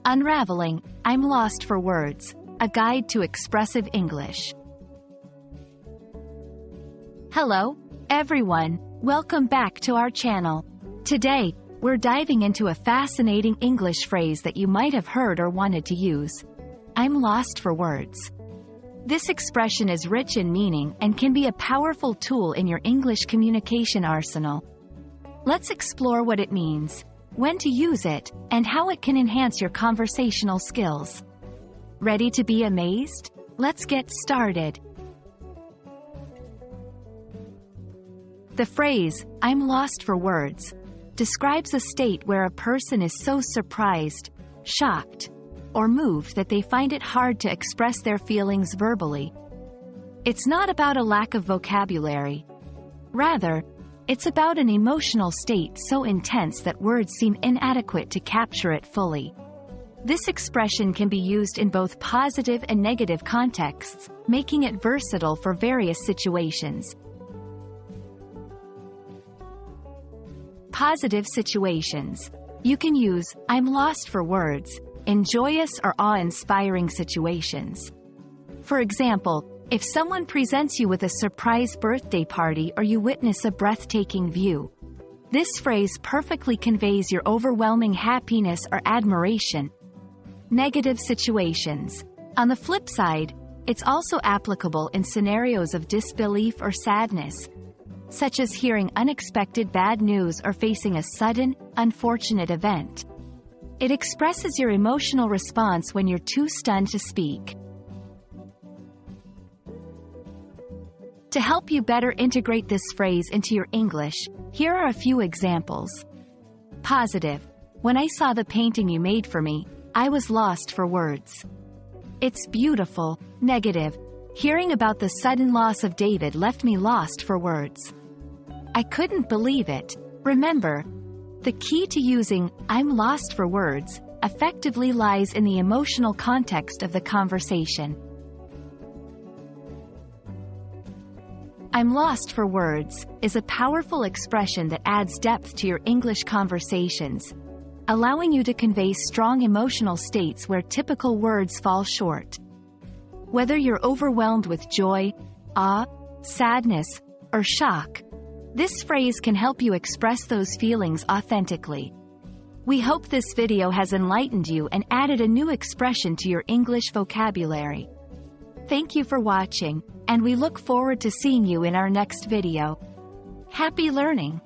Unraveling I'm Lost for Words, a guide to expressive English. Hello, everyone. Welcome back to our channel. Today, we're diving into a fascinating English phrase that you might have heard or wanted to use. I'm lost for words. This expression is rich in meaning and can be a powerful tool in your English communication arsenal. Let's explore what it means, when to use it, and how it can enhance your conversational skills. Ready to be amazed? Let's get started. The phrase, I'm lost for words, describes a state where a person is so surprised, shocked, or moved that they find it hard to express their feelings verbally. It's not about a lack of vocabulary. Rather, it's about an emotional state so intense that words seem inadequate to capture it fully. This expression can be used in both positive and negative contexts, making it versatile for various situations. Positive situations. You can use, I'm lost for words, in joyous or awe-inspiring situations. For example, if someone presents you with a surprise birthday party or you witness a breathtaking view, this phrase perfectly conveys your overwhelming happiness or admiration. Negative situations. On the flip side, it's also applicable in scenarios of disbelief or sadness, such as hearing unexpected bad news or facing a sudden, unfortunate event. It expresses your emotional response when you're too stunned to speak. To help you better integrate this phrase into your English, here are a few examples. Positive. When I saw the painting you made for me, I was lost for words. It's beautiful. Negative. Hearing about the sudden loss of David left me lost for words. I couldn't believe it. Remember, the key to using I'm lost for words effectively lies in the emotional context of the conversation. I'm lost for words is a powerful expression that adds depth to your English conversations, allowing you to convey strong emotional states where typical words fall short. Whether you're overwhelmed with joy, awe, sadness, or shock, this phrase can help you express those feelings authentically. We hope this video has enlightened you and added a new expression to your English vocabulary. Thank you for watching, and we look forward to seeing you in our next video. Happy learning!